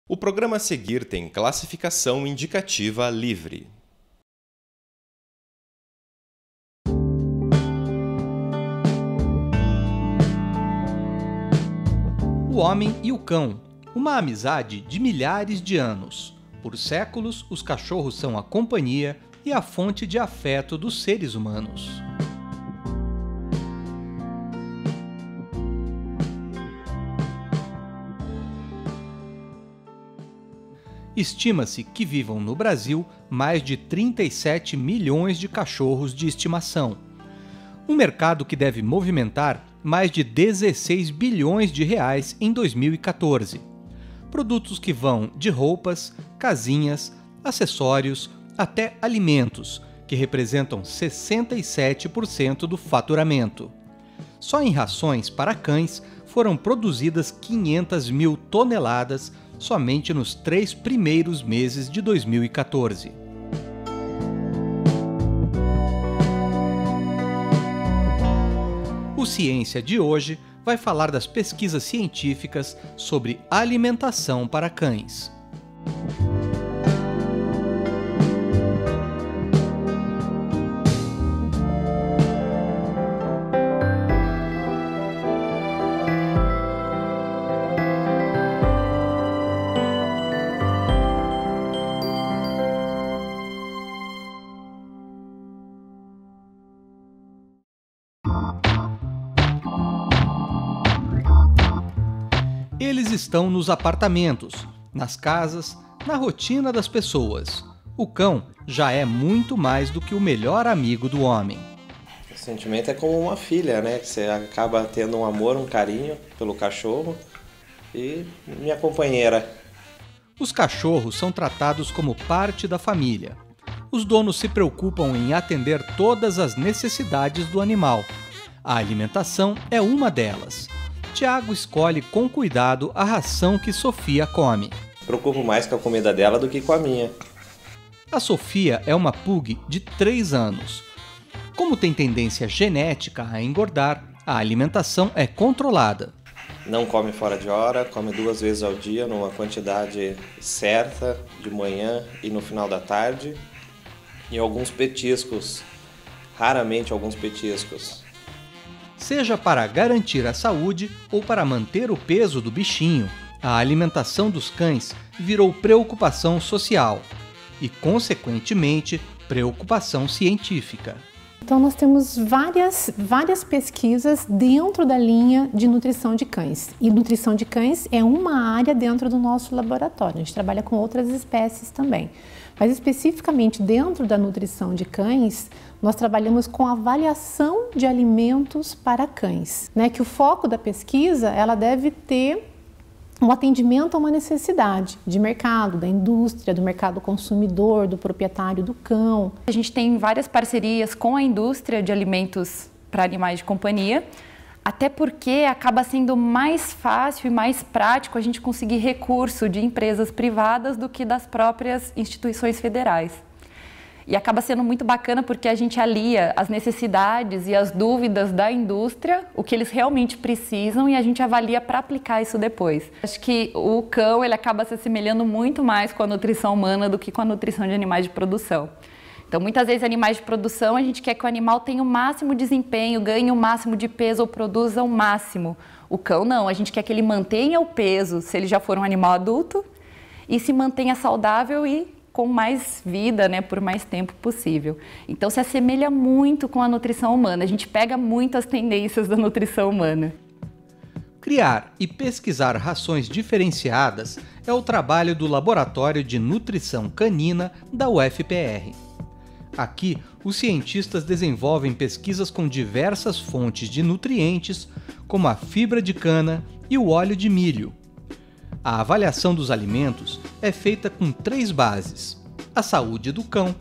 O programa a seguir tem classificação indicativa livre. O Homem e o Cão, uma amizade de milhares de anos. Por séculos, os cachorros são a companhia e a fonte de afeto dos seres humanos. Estima-se que vivam no Brasil mais de 37 milhões de cachorros de estimação. Um mercado que deve movimentar mais de 16 bilhões de reais em 2014. Produtos que vão de roupas, casinhas, acessórios, até alimentos, que representam 67% do faturamento. Só em rações para cães foram produzidas 500 mil toneladas somente nos 3 primeiros meses de 2014. O Ciência de hoje vai falar das pesquisas científicas sobre alimentação para cães. Eles estão nos apartamentos, nas casas, na rotina das pessoas. O cão já é muito mais do que o melhor amigo do homem. O sentimento é como uma filha, né? Que você acaba tendo um amor, um carinho pelo cachorro e minha companheira. Os cachorros são tratados como parte da família. Os donos se preocupam em atender todas as necessidades do animal. A alimentação é uma delas. Tiago escolhe com cuidado a ração que Sofia come. Preocupo mais com a comida dela do que com a minha. A Sofia é uma pug de 3 anos. Como tem tendência genética a engordar, a alimentação é controlada. Não come fora de hora, come 2 vezes ao dia, numa quantidade certa, de manhã e no final da tarde. E alguns petiscos, raramente alguns petiscos. Seja para garantir a saúde ou para manter o peso do bichinho, a alimentação dos cães virou preocupação social e, consequentemente, preocupação científica. Então nós temos várias pesquisas dentro da linha de nutrição de cães. E nutrição de cães é uma área dentro do nosso laboratório. A gente trabalha com outras espécies também. Mas especificamente dentro da nutrição de cães, nós trabalhamos com avaliação de alimentos para cães, né? Que o foco da pesquisa, ela deve ter um atendimento a uma necessidade de mercado, da indústria, do mercado consumidor, do proprietário do cão. A gente tem várias parcerias com a indústria de alimentos para animais de companhia, até porque acaba sendo mais fácil e mais prático a gente conseguir recurso de empresas privadas do que das próprias instituições federais. E acaba sendo muito bacana porque a gente alia as necessidades e as dúvidas da indústria, o que eles realmente precisam, e a gente avalia para aplicar isso depois. Acho que o cão ele acaba se assemelhando muito mais com a nutrição humana do que com a nutrição de animais de produção. Então, muitas vezes, animais de produção, a gente quer que o animal tenha o máximo desempenho, ganhe o máximo de peso ou produza o máximo. O cão não, a gente quer que ele mantenha o peso, se ele já for um animal adulto, e se mantenha saudável e com mais vida, né, por mais tempo possível. Então, se assemelha muito com a nutrição humana. A gente pega muito as tendências da nutrição humana. Criar e pesquisar rações diferenciadas é o trabalho do Laboratório de Nutrição Canina da UFPR. Aqui, os cientistas desenvolvem pesquisas com diversas fontes de nutrientes, como a fibra de cana e o óleo de milho. A avaliação dos alimentos é feita com 3 bases: a saúde do cão,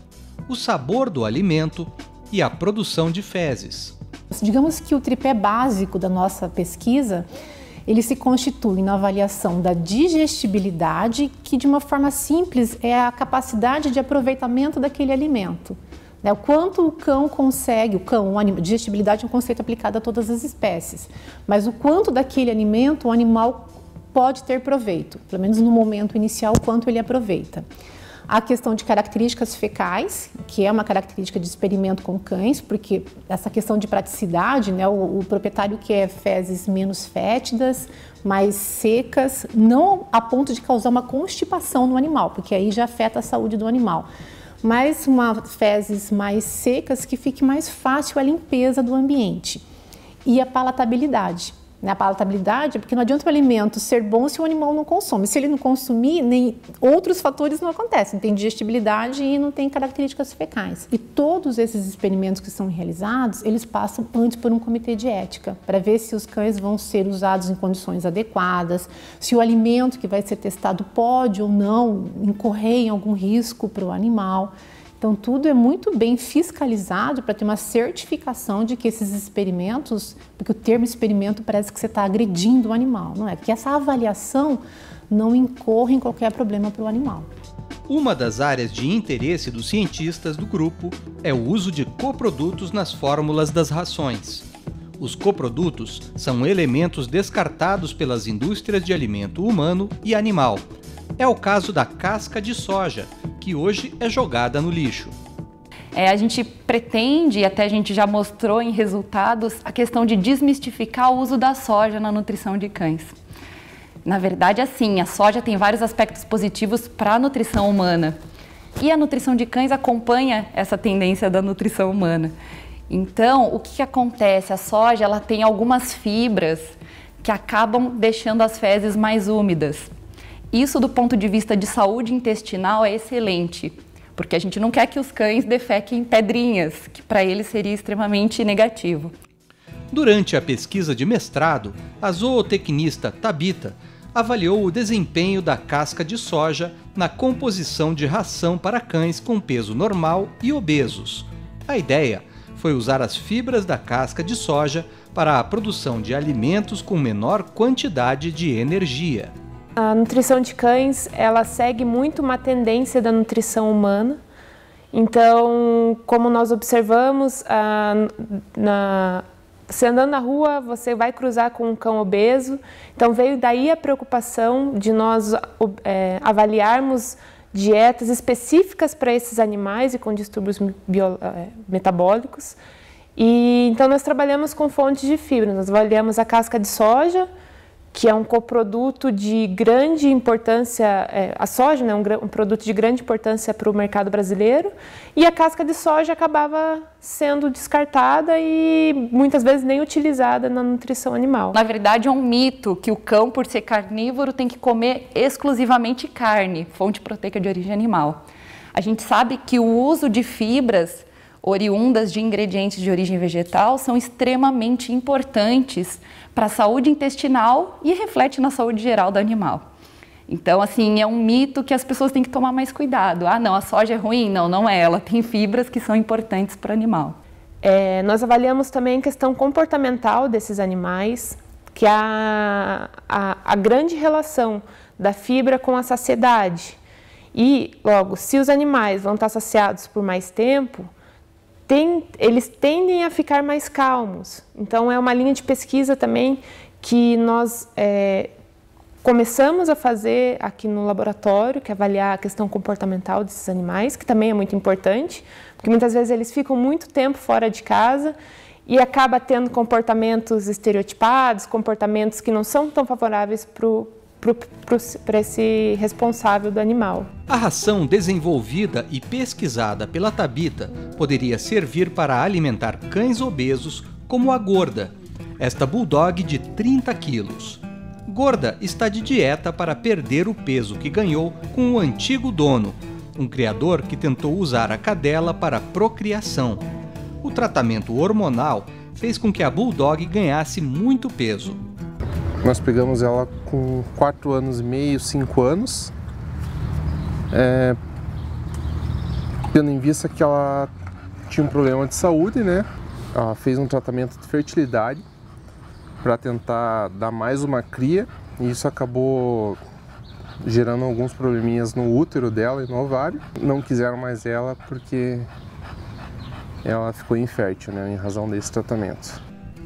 o sabor do alimento e a produção de fezes. Digamos que o tripé básico da nossa pesquisa, ele se constitui na avaliação da digestibilidade, que de uma forma simples é a capacidade de aproveitamento daquele alimento. O quanto o cão consegue, digestibilidade é um conceito aplicado a todas as espécies, mas o quanto daquele alimento o animal pode ter proveito, pelo menos no momento inicial, quanto ele aproveita. A questão de características fecais, que é uma característica de experimento com cães, porque essa questão de praticidade, né, o proprietário quer fezes menos fétidas, mais secas, não a ponto de causar uma constipação no animal, porque aí já afeta a saúde do animal, mas fezes mais secas que fique mais fácil a limpeza do ambiente. E a palatabilidade. A palatabilidade é porque não adianta o alimento ser bom se o animal não consome. Se ele não consumir, nem outros fatores não acontecem. Não tem digestibilidade e não tem características fecais. E todos esses experimentos que são realizados, eles passam antes por um comitê de ética, para ver se os cães vão ser usados em condições adequadas, se o alimento que vai ser testado pode ou não incorrer em algum risco para o animal. Então, tudo é muito bem fiscalizado para ter uma certificação de que esses experimentos, porque o termo experimento parece que você está agredindo o animal, não é? Porque essa avaliação não incorre em qualquer problema para o animal. Uma das áreas de interesse dos cientistas do grupo é o uso de coprodutos nas fórmulas das rações. Os coprodutos são elementos descartados pelas indústrias de alimento humano e animal. É o caso da casca de soja, que hoje é jogada no lixo. A gente pretende, e até a gente já mostrou em resultados, a questão de desmistificar o uso da soja na nutrição de cães. Na verdade, assim, a soja tem vários aspectos positivos para a nutrição humana. E a nutrição de cães acompanha essa tendência da nutrição humana. Então, o que acontece? A soja ela tem algumas fibras que acabam deixando as fezes mais úmidas. Isso, do ponto de vista de saúde intestinal, é excelente, porque a gente não quer que os cães defequem pedrinhas, que para eles seria extremamente negativo. Durante a pesquisa de mestrado, a zootecnista Tabita avaliou o desempenho da casca de soja na composição de ração para cães com peso normal e obesos. A ideia foi usar as fibras da casca de soja para a produção de alimentos com menor quantidade de energia. A nutrição de cães, ela segue muito uma tendência da nutrição humana. Então, como nós observamos, você andando na rua, você vai cruzar com um cão obeso. Então, veio daí a preocupação de nós avaliarmos dietas específicas para esses animais e com distúrbios metabólicos. E então, nós trabalhamos com fontes de fibra. Nós avaliamos a casca de soja, que é um coproduto de grande importância, a soja, né, um produto de grande importância para o mercado brasileiro, e a casca de soja acabava sendo descartada e muitas vezes nem utilizada na nutrição animal. Na verdade, é um mito que o cão, por ser carnívoro, tem que comer exclusivamente carne, fonte proteica de origem animal. A gente sabe que o uso de fibras oriundas de ingredientes de origem vegetal são extremamente importantes para a saúde intestinal e reflete na saúde geral do animal. Então, assim, é um mito que as pessoas têm que tomar mais cuidado. Ah, não, a soja é ruim? Não, não é. Ela tem fibras que são importantes para o animal. Nós avaliamos também a questão comportamental desses animais, que a grande relação da fibra com a saciedade. E, logo, se os animais vão estar saciados por mais tempo, eles tendem a ficar mais calmos. Então, é uma linha de pesquisa também que nós começamos a fazer aqui no laboratório, que é avaliar a questão comportamental desses animais, que também é muito importante, porque muitas vezes eles ficam muito tempo fora de casa e acaba tendo comportamentos estereotipados, comportamentos que não são tão favoráveis para esse responsável do animal. A ração desenvolvida e pesquisada pela Tabita poderia servir para alimentar cães obesos como a Gorda, esta bulldog de 30 quilos. Gorda está de dieta para perder o peso que ganhou com o antigo dono, um criador que tentou usar a cadela para procriação. O tratamento hormonal fez com que a bulldog ganhasse muito peso. Nós pegamos ela com 4 anos e meio, 5 anos, tendo em vista que ela tinha um problema de saúde, né? Ela fez um tratamento de fertilidade para tentar dar mais uma cria, e isso acabou gerando alguns probleminhas no útero dela e no ovário. Não quiseram mais ela porque ela ficou infértil, né, em razão desse tratamento.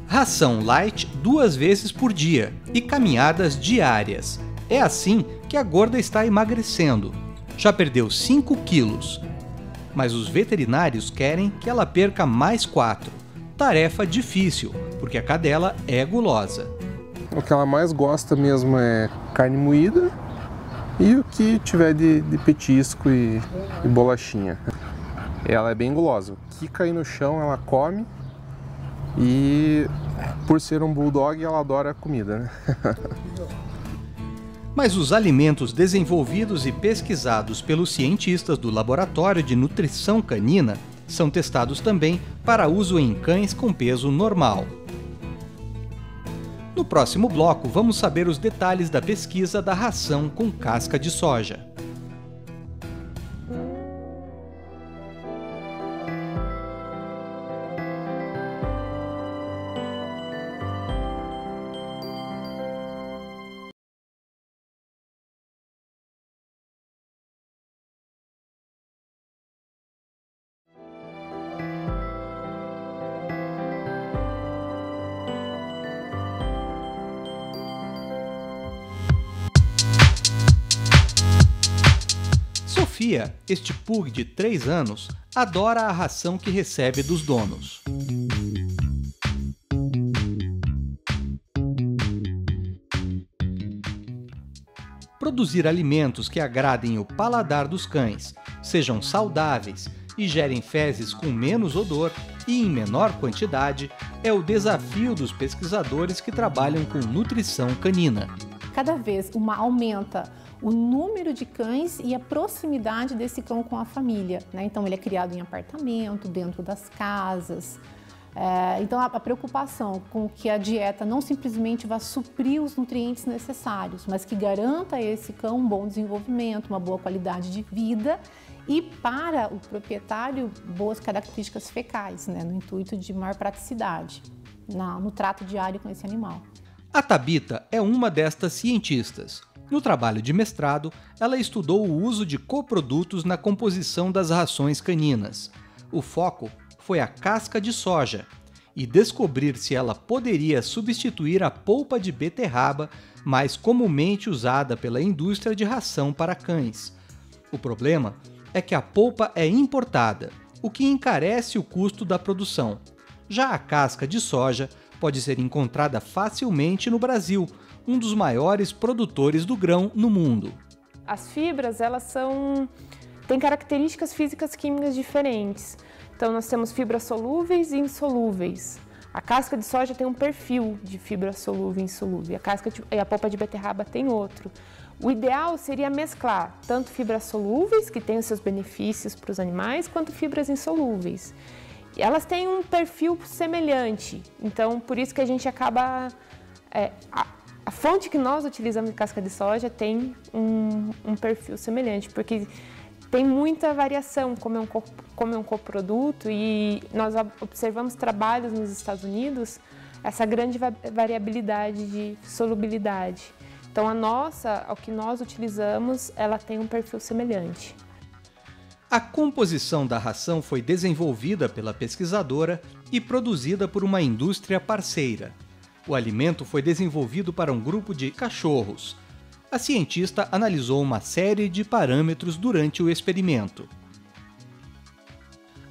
Ração light 2 vezes por dia e caminhadas diárias. É assim que a gorda está emagrecendo. Já perdeu 5 quilos. Mas os veterinários querem que ela perca mais 4. Tarefa difícil, porque a cadela é gulosa. O que ela mais gosta mesmo é carne moída e o que tiver de petisco e bolachinha. Ela é bem gulosa. O que cair no chão ela come e por ser um bulldog ela adora comida, né? Mas os alimentos desenvolvidos e pesquisados pelos cientistas do Laboratório de Nutrição Canina são testados também para uso em cães com peso normal. No próximo bloco, vamos saber os detalhes da pesquisa da ração com casca de soja. Sofia, este pug de 3 anos, adora a ração que recebe dos donos. Produzir alimentos que agradem o paladar dos cães, sejam saudáveis e gerem fezes com menos odor e em menor quantidade, é o desafio dos pesquisadores que trabalham com nutrição canina. Cada vez aumenta o número de cães e a proximidade desse cão com a família, né? Então ele é criado em apartamento, dentro das casas. Então a preocupação com que a dieta não simplesmente vá suprir os nutrientes necessários, mas que garanta a esse cão um bom desenvolvimento, uma boa qualidade de vida e para o proprietário boas características fecais, né? No intuito de maior praticidade no trato diário com esse animal. A Tabita é uma destas cientistas. No trabalho de mestrado, ela estudou o uso de coprodutos na composição das rações caninas. O foco foi a casca de soja e descobrir se ela poderia substituir a polpa de beterraba mais comumente usada pela indústria de ração para cães. O problema é que a polpa é importada, o que encarece o custo da produção. Já a casca de soja pode ser encontrada facilmente no Brasil, um dos maiores produtores do grão no mundo. As fibras, elas têm características físicas químicas diferentes. Então nós temos fibras solúveis e insolúveis. A casca de soja tem um perfil de fibra solúvel e insolúvel, e a polpa de beterraba tem outro. O ideal seria mesclar tanto fibras solúveis, que têm os seus benefícios para os animais, quanto fibras insolúveis. E elas têm um perfil semelhante, então por isso que a gente acaba... A fonte que nós utilizamos de casca de soja tem um perfil semelhante, porque tem muita variação, como é um coproduto, e nós observamos trabalhos nos Estados Unidos, essa grande variabilidade de solubilidade. Então o que nós utilizamos, ela tem um perfil semelhante. A composição da ração foi desenvolvida pela pesquisadora e produzida por uma indústria parceira. O alimento foi desenvolvido para um grupo de cachorros. A cientista analisou uma série de parâmetros durante o experimento.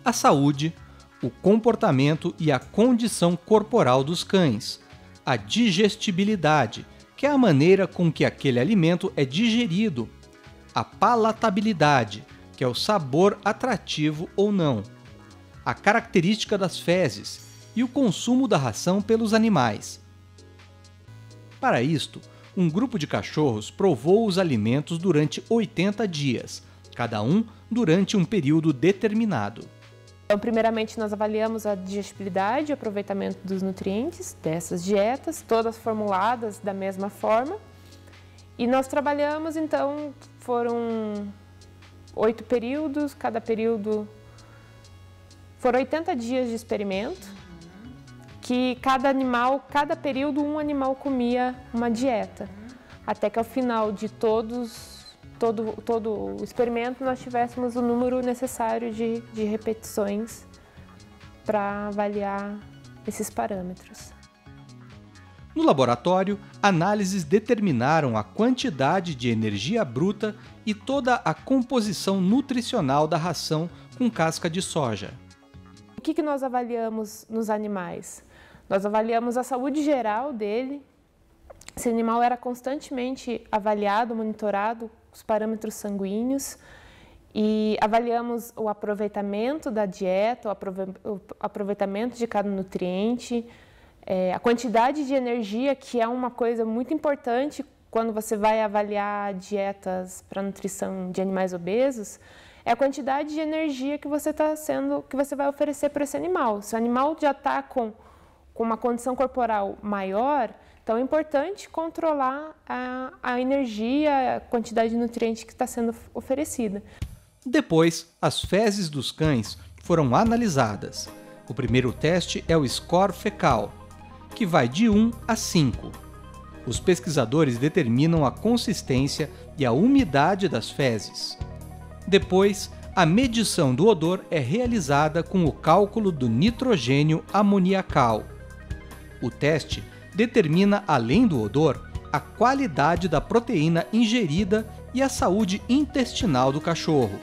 A saúde, o comportamento e a condição corporal dos cães, a digestibilidade, que é a maneira com que aquele alimento é digerido, a palatabilidade, que é o sabor atrativo ou não, a característica das fezes e o consumo da ração pelos animais. Para isto, um grupo de cachorros provou os alimentos durante 80 dias, cada um durante um período determinado. Então, primeiramente, nós avaliamos a digestibilidade e o aproveitamento dos nutrientes dessas dietas, todas formuladas da mesma forma. E nós trabalhamos, então, foram 8 períodos, cada período... Foram 80 dias de experimento, que cada período um animal comia uma dieta, até que ao final de todo o experimento nós tivéssemos o número necessário de repetições para avaliar esses parâmetros. No laboratório, análises determinaram a quantidade de energia bruta e toda a composição nutricional da ração com casca de soja. O que nós avaliamos nos animais? Nós avaliamos a saúde geral dele. Esse animal era constantemente avaliado, monitorado, os parâmetros sanguíneos, e avaliamos o aproveitamento da dieta, o aproveitamento de cada nutriente, a quantidade de energia, que é uma coisa muito importante quando você vai avaliar dietas para nutrição de animais obesos, é a quantidade de energia que você vai oferecer para esse animal. Se o animal já está com uma condição corporal maior, então é importante controlar a energia, a quantidade de nutrientes que está sendo oferecida. Depois, as fezes dos cães foram analisadas. O primeiro teste é o score fecal, que vai de 1 a 5. Os pesquisadores determinam a consistência e a umidade das fezes. Depois, a medição do odor é realizada com o cálculo do nitrogênio amoniacal. O teste determina, além do odor, a qualidade da proteína ingerida e a saúde intestinal do cachorro.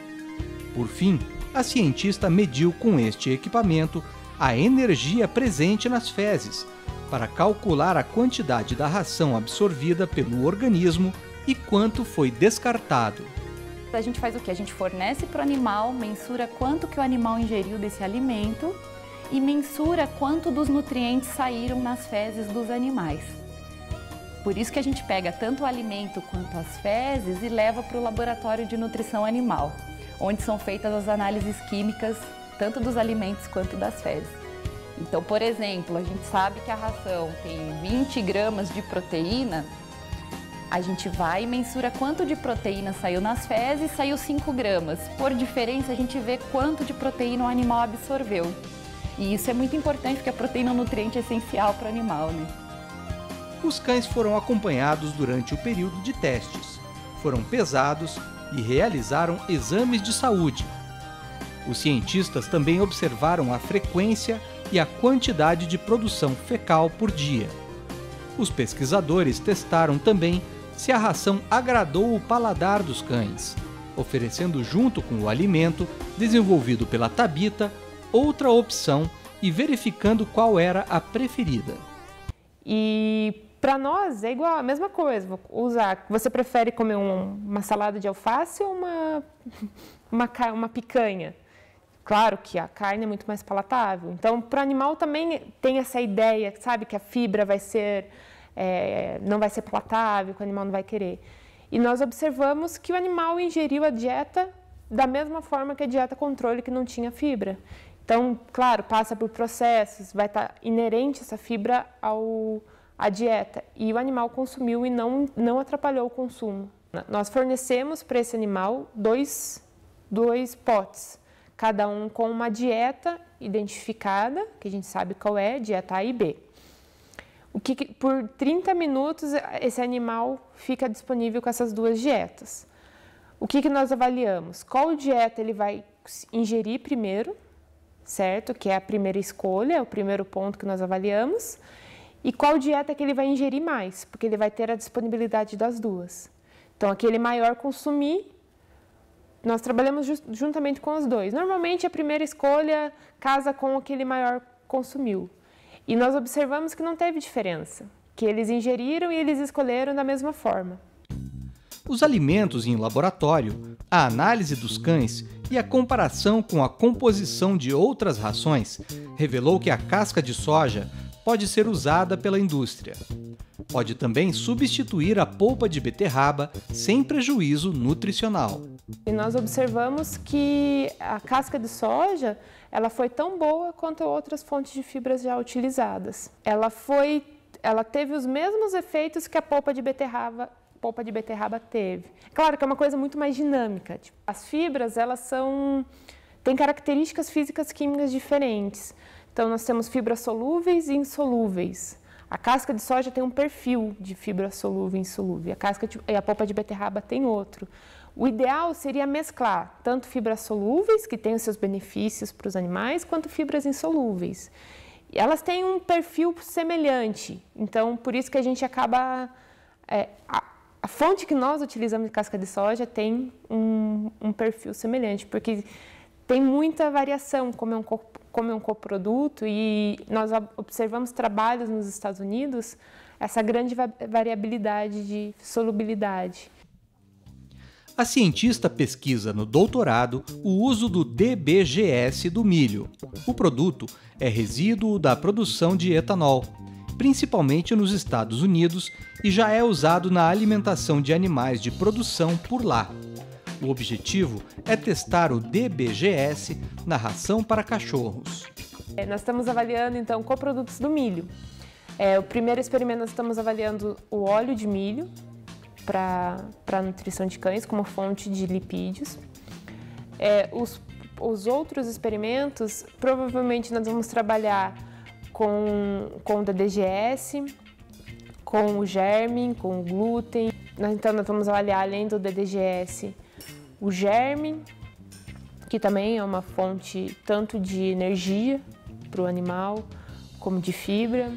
Por fim, a cientista mediu com este equipamento a energia presente nas fezes, para calcular a quantidade da ração absorvida pelo organismo e quanto foi descartado. A gente faz o quê? A gente fornece para o animal, mensura quanto que o animal ingeriu desse alimento e mensura quanto dos nutrientes saíram nas fezes dos animais. Por isso que a gente pega tanto o alimento quanto as fezes e leva para o laboratório de nutrição animal, onde são feitas as análises químicas, tanto dos alimentos quanto das fezes. Então, por exemplo, a gente sabe que a ração tem 20 gramas de proteína, a gente vai e mensura quanto de proteína saiu nas fezes, saiu 5 gramas. Por diferença, a gente vê quanto de proteína o animal absorveu. E isso é muito importante, porque a proteína é um nutriente essencial para o animal, né? Os cães foram acompanhados durante o período de testes, foram pesados e realizaram exames de saúde. Os cientistas também observaram a frequência e a quantidade de produção fecal por dia. Os pesquisadores testaram também se a ração agradou o paladar dos cães, oferecendo junto com o alimento desenvolvido pela Tabita outra opção e verificando qual era a preferida. E para nós é igual, a mesma coisa. Você prefere comer uma salada de alface ou uma picanha? Claro que a carne é muito mais palatável. Então, para o animal também tem essa ideia, sabe, que a fibra não vai ser palatável, que o animal não vai querer. E nós observamos que o animal ingeriu a dieta da mesma forma que a dieta controle, que não tinha fibra. Então, claro, passa por processos, vai estar inerente essa fibra à dieta. E o animal consumiu e não atrapalhou o consumo. Nós fornecemos para esse animal dois potes, cada um com uma dieta identificada, que a gente sabe qual é, dieta A e B. Por 30 minutos esse animal fica disponível com essas duas dietas. O que nós avaliamos? Qual dieta ele vai ingerir primeiro, certo? Que é a primeira escolha, é o primeiro ponto que nós avaliamos. E qual dieta que ele vai ingerir mais, porque ele vai ter a disponibilidade das duas. Então, aquele maior consumir, nós trabalhamos juntamente com os dois. Normalmente, a primeira escolha casa com o que ele maior consumiu. E nós observamos que não teve diferença, que eles ingeriram e eles escolheram da mesma forma. Os alimentos em laboratório, a análise dos cães e a comparação com a composição de outras rações revelou que a casca de soja pode ser usada pela indústria. Pode também substituir a polpa de beterraba sem prejuízo nutricional. E nós observamos que a casca de soja ela foi tão boa quanto outras fontes de fibras já utilizadas. Ela teve os mesmos efeitos que a polpa de beterraba teve. Claro que é uma coisa muito mais dinâmica. As fibras têm características físicas químicas diferentes. Então, nós temos fibras solúveis e insolúveis. A casca de soja tem um perfil de fibra solúvel e insolúvel. A polpa de beterraba tem outro. O ideal seria mesclar tanto fibras solúveis, que têm os seus benefícios para os animais, quanto fibras insolúveis. elas têm um perfil semelhante, então por isso que a gente acaba... A fonte que nós utilizamos de casca de soja tem um perfil semelhante, porque tem muita variação, como é um coproduto, e nós observamos trabalhos nos Estados Unidos, essa grande variabilidade de solubilidade. A cientista pesquisa no doutorado o uso do DBGS do milho. O produto é resíduo da produção de etanol, principalmente nos Estados Unidos, e já é usado na alimentação de animais de produção por lá. O objetivo é testar o DBGS na ração para cachorros. Nós estamos avaliando, então, coprodutos do milho. O primeiro experimento, nós estamos avaliando o óleo de milho para a nutrição de cães como fonte de lipídios. Os outros experimentos, provavelmente nós vamos trabalhar com o DDGS, com o germe, com o glúten. Então, nós vamos avaliar, além do DDGS, o germe, que também é uma fonte tanto de energia para o animal, como de fibra.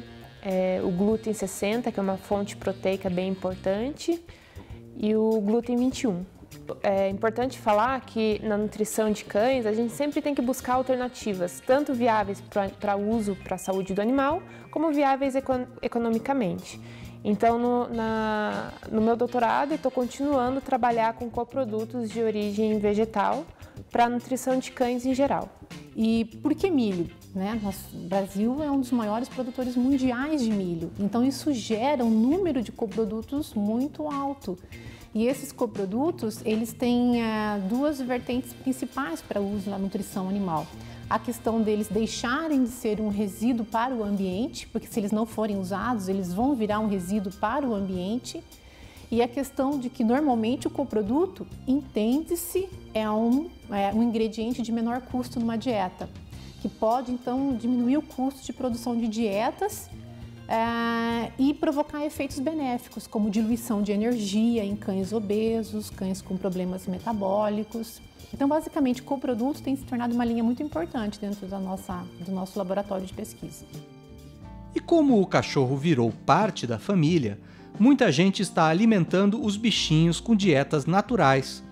O glúten 60, que é uma fonte proteica bem importante, e o glúten 21. É importante falar que na nutrição de cães a gente sempre tem que buscar alternativas, tanto viáveis para uso para a saúde do animal, como viáveis economicamente. Então, no meu doutorado, eu estou continuando a trabalhar com coprodutos de origem vegetal para a nutrição de cães em geral. E por que milho? O Brasil é um dos maiores produtores mundiais de milho, então isso gera um número de coprodutos muito alto. E esses coprodutos, eles têm duas vertentes principais para uso na nutrição animal. A questão deles deixarem de ser um resíduo para o ambiente, porque se eles não forem usados, eles vão virar um resíduo para o ambiente. E a questão de que normalmente o coproduto, entende-se, é um ingrediente de menor custo numa dieta, que pode então diminuir o custo de produção de dietas e provocar efeitos benéficos, como diluição de energia em cães obesos, cães com problemas metabólicos. Então, basicamente, o coproduto tem se tornado uma linha muito importante dentro do nosso laboratório de pesquisa. E como o cachorro virou parte da família, muita gente está alimentando os bichinhos com dietas naturais,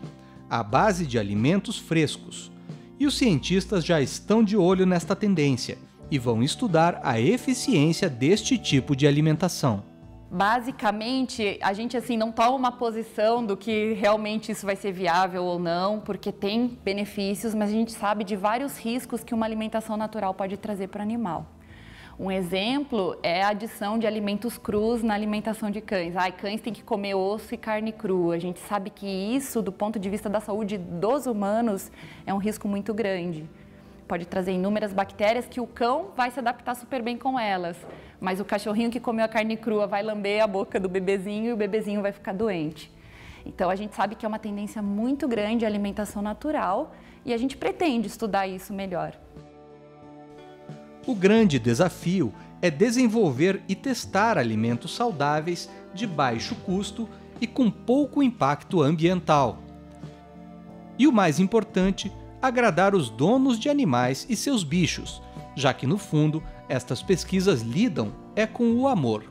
à base de alimentos frescos. E os cientistas já estão de olho nesta tendência e vão estudar a eficiência deste tipo de alimentação. Basicamente, a gente não toma uma posição do que realmente isso vai ser viável ou não, porque tem benefícios, mas a gente sabe de vários riscos que uma alimentação natural pode trazer para o animal. Um exemplo é a adição de alimentos crus na alimentação de cães. Cães têm que comer osso e carne crua. A gente sabe que isso, do ponto de vista da saúde dos humanos, é um risco muito grande. Pode trazer inúmeras bactérias que o cão vai se adaptar super bem com elas, mas o cachorrinho que comeu a carne crua vai lamber a boca do bebezinho e o bebezinho vai ficar doente. Então, a gente sabe que é uma tendência muito grande a alimentação natural e a gente pretende estudar isso melhor. O grande desafio é desenvolver e testar alimentos saudáveis de baixo custo e com pouco impacto ambiental. E o mais importante, agradar os donos de animais e seus bichos, já que no fundo estas pesquisas lidam com o amor.